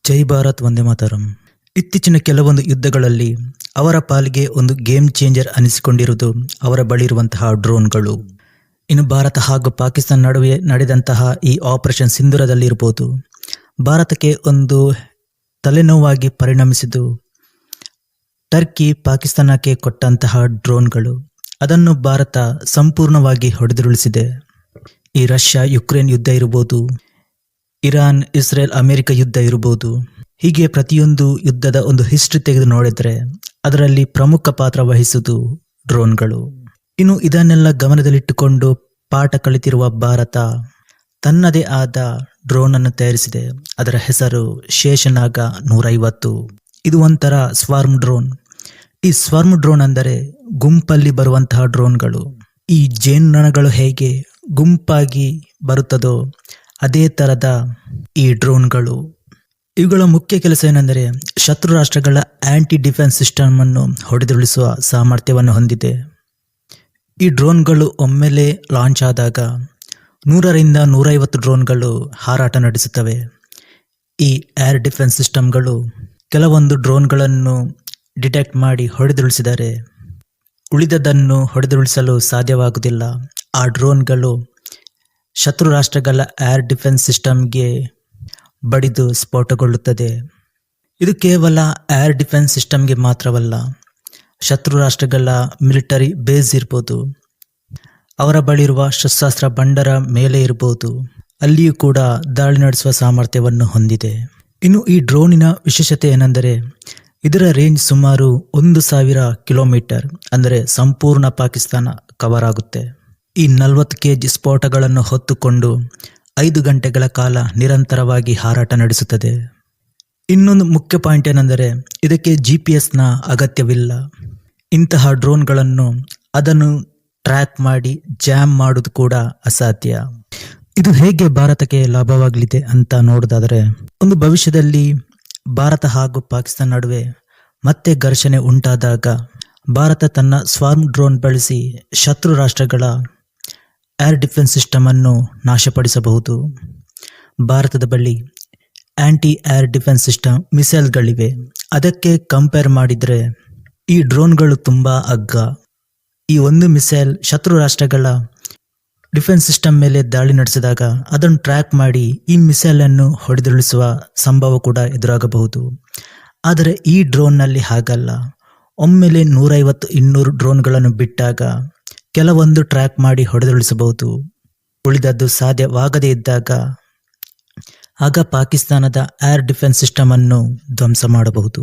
ಜೈ ಭಾರತ್ ವಂದೇ ಮಾತರಂ. ಇತ್ತೀಚಿನ ಕೆಲವೊಂದು ಯುದ್ಧಗಳಲ್ಲಿ ಅವರ ಪಾಲಿಗೆ ಒಂದು ಗೇಮ್ ಚೇಂಜರ್ ಅನಿಸಿಕೊಂಡಿರುವುದು ಅವರ ಬಳಿ ಇರುವಂತಹ ಡ್ರೋನ್ಗಳು. ಇನ್ನು ಭಾರತ ಹಾಗೂ ಪಾಕಿಸ್ತಾನ ನಡುವೆ ನಡೆದಂತಹ ಈ ಆಪರೇಷನ್ ಸಿಂಧೂರದಲ್ಲಿರ್ಬೋದು, ಭಾರತಕ್ಕೆ ಒಂದು ತಲೆನೋವಾಗಿ ಪರಿಣಮಿಸಿದ್ದು ಟರ್ಕಿ ಪಾಕಿಸ್ತಾನಕ್ಕೆ ಕೊಟ್ಟಂತಹ ಡ್ರೋನ್ಗಳು. ಅದನ್ನು ಭಾರತ ಸಂಪೂರ್ಣವಾಗಿ ಹೊಡೆದುರುಳಿಸಿದೆ. ಈ ರಷ್ಯಾ ಯುಕ್ರೇನ್ ಯುದ್ಧ ಇರ್ಬೋದು, ಇರಾನ್ ಇಸ್ರೇಲ್ ಅಮೆರಿಕ ಯುದ್ಧ ಇರ್ಬೋದು, ಹೀಗೆ ಪ್ರತಿಯೊಂದು ಯುದ್ಧದ ಒಂದು ಹಿಸ್ಟ್ರಿ ತೆಗೆದು ನೋಡಿದರೆ ಅದರಲ್ಲಿ ಪ್ರಮುಖ ಪಾತ್ರ ವಹಿಸುವುದು ಡ್ರೋನ್ಗಳು. ಇನ್ನು ಇದನ್ನೆಲ್ಲ ಗಮನದಲ್ಲಿಟ್ಟುಕೊಂಡು ಪಾಠ ಕಲಿತಿರುವ ಭಾರತ ತನ್ನದೇ ಆದ ಡ್ರೋನ್ ಅನ್ನು ತಯಾರಿಸಿದೆ. ಅದರ ಹೆಸರು ಶೇಷನಾಗ 150. ಇದು ಒಂಥರ ಸ್ವಾರ್ಮ್ ಡ್ರೋನ್. ಈ ಸ್ವಾರ್ಮ್ ಡ್ರೋನ್ ಅಂದರೆ ಗುಂಪಲ್ಲಿ ಬರುವಂತಹ ಡ್ರೋನ್ಗಳು. ಈ ಜೇನುನೊಣಗಳು ಹೇಗೆ ಗುಂಪಾಗಿ ಬರುತ್ತದೋ ಅದೇ ತರದ ಈ ಡ್ರೋನ್ಗಳು. ಇವುಗಳ ಮುಖ್ಯ ಕೆಲಸ ಏನೆಂದರೆ ಶತ್ರು ರಾಷ್ಟ್ರಗಳ ಆಂಟಿ ಡಿಫೆನ್ಸ್ ಸಿಸ್ಟಮ್ ಅನ್ನು ಹೊಡೆದುರುಳಿಸುವ ಸಾಮರ್ಥ್ಯವನ್ನು ಹೊಂದಿದೆ. ಈ ಡ್ರೋನ್ಗಳು ಒಮ್ಮೆಲೆ ಲಾಂಚ್ ಆದಾಗ 100ರಿಂದ 150 ಡ್ರೋನ್ಗಳು ಹಾರಾಟ ನಡೆಸುತ್ತವೆ. ಈ ಏರ್ ಡಿಫೆನ್ಸ್ ಸಿಸ್ಟಮ್ಗಳು ಕೆಲವೊಂದು ಡ್ರೋನ್ಗಳನ್ನು ಡಿಟೆಕ್ಟ್ ಮಾಡಿ ಹೊಡೆದುರುಳಿಸಿದರೆ ಉಳಿದದನ್ನು ಹೊಡೆದುರುಳಿಸಲು ಸಾಧ್ಯವಾಗುವುದಿಲ್ಲ. ಆ ಡ್ರೋನ್ಗಳು ಶತ್ರು ರಾಷ್ಟ್ರಗಳ ಏರ್ ಡಿಫೆನ್ಸ್ ಸಿಸ್ಟಮ್ಗೆ ಬಡಿದು ಸ್ಫೋಟಗೊಳ್ಳುತ್ತದೆ. ಇದು ಕೇವಲ ಏರ್ ಡಿಫೆನ್ಸ್ ಸಿಸ್ಟಮ್ಗೆ ಮಾತ್ರವಲ್ಲ, ಶತ್ರು ರಾಷ್ಟ್ರಗಳ ಮಿಲಿಟರಿ ಬೇಸ್ ಇರ್ಬೋದು, ಅವರ ಬಳಿ ಇರುವ ಶಸ್ತ್ರಾಸ್ತ್ರ ಬಂಡರ ಮೇಲೆ ಇರ್ಬೋದು, ಅಲ್ಲಿಯೂ ಕೂಡ ದಾಳಿ ನಡೆಸುವ ಸಾಮರ್ಥ್ಯವನ್ನು ಹೊಂದಿದೆ. ಇನ್ನು ಈ ಡ್ರೋನಿನ ವಿಶೇಷತೆ ಏನೆಂದರೆ ಇದರ ರೇಂಜ್ ಸುಮಾರು 1000 ಕಿಲೋಮೀಟರ್, ಅಂದರೆ ಸಂಪೂರ್ಣ ಪಾಕಿಸ್ತಾನ ಕವರ್ ಆಗುತ್ತೆ. ಈ 40 kg ಸ್ಫೋಟಗಳನ್ನು ಹೊತ್ತುಕೊಂಡು 5 ಗಂಟೆಗಳ ಕಾಲ ನಿರಂತರವಾಗಿ ಹಾರಾಟ ನಡೆಸುತ್ತದೆ. ಇನ್ನೊಂದು ಮುಖ್ಯ ಪಾಯಿಂಟ್ ಏನೆಂದರೆ ಇದಕ್ಕೆ GPS ಅಗತ್ಯವಿಲ್ಲ. ಇಂತಹ ಡ್ರೋನ್ಗಳನ್ನು ಅದನ್ನು ಟ್ರ್ಯಾಕ್ ಮಾಡಿ ಜಾಮ್ ಮಾಡೋದು ಕೂಡ ಅಸಾಧ್ಯ. ಇದು ಹೇಗೆ ಭಾರತಕ್ಕೆ ಲಾಭವಾಗಲಿದೆ ಅಂತ ನೋಡೋದಾದರೆ, ಒಂದು ಭವಿಷ್ಯದಲ್ಲಿ ಭಾರತ ಹಾಗೂ ಪಾಕಿಸ್ತಾನ ನಡುವೆ ಮತ್ತೆ ಘರ್ಷಣೆ ಉಂಟಾದಾಗ ಭಾರತ ತನ್ನ ಸ್ವಾರ್ಮ್ ಡ್ರೋನ್ ಬಳಸಿ ಶತ್ರು ರಾಷ್ಟ್ರಗಳ ಏರ್ ಡಿಫೆನ್ಸ್ ಸಿಸ್ಟಮ್ ಅನ್ನು ನಾಶಪಡಿಸಬಹುದು. ಭಾರತದ ಬಳಿ ಆಂಟಿ ಏರ್ ಡಿಫೆನ್ಸ್ ಸಿಸ್ಟಮ್ ಮಿಸೈಲ್ಗಳಿವೆ. ಅದಕ್ಕೆ ಕಂಪೇರ್ ಮಾಡಿದರೆ ಈ ಡ್ರೋನ್ಗಳು ತುಂಬ ಅಗ್ಗ. ಈ ಒಂದು ಮಿಸೈಲ್ ಶತ್ರು ರಾಷ್ಟ್ರಗಳ ಡಿಫೆನ್ಸ್ ಸಿಸ್ಟಮ್ ಮೇಲೆ ದಾಳಿ ನಡೆಸಿದಾಗ ಅದನ್ನು ಟ್ರ್ಯಾಕ್ ಮಾಡಿ ಈ ಮಿಸೈಲನ್ನು ಹೊಡೆದುರುಳಿಸುವ ಸಂಭವ ಕೂಡ ಎದುರಾಗಬಹುದು. ಆದರೆ ಈ ಡ್ರೋನ್ನಲ್ಲಿ ಹಾಗಲ್ಲ. ಒಮ್ಮೆಲೆ 150-200 ಡ್ರೋನ್ಗಳನ್ನು ಬಿಟ್ಟಾಗ ಕೆಲವೊಂದು ಟ್ರ್ಯಾಕ್ ಮಾಡಿ ಹೊಡೆದುರುಳಿಸಬಹುದು. ಉಳಿದದ್ದು ಸಾಧ್ಯವಾಗದೇ ಇದ್ದಾಗ ಆಗ ಪಾಕಿಸ್ತಾನದ ಏರ್ ಡಿಫೆನ್ಸ್ ಸಿಸ್ಟಮ್ ಅನ್ನು ಧ್ವಂಸ ಮಾಡಬಹುದು.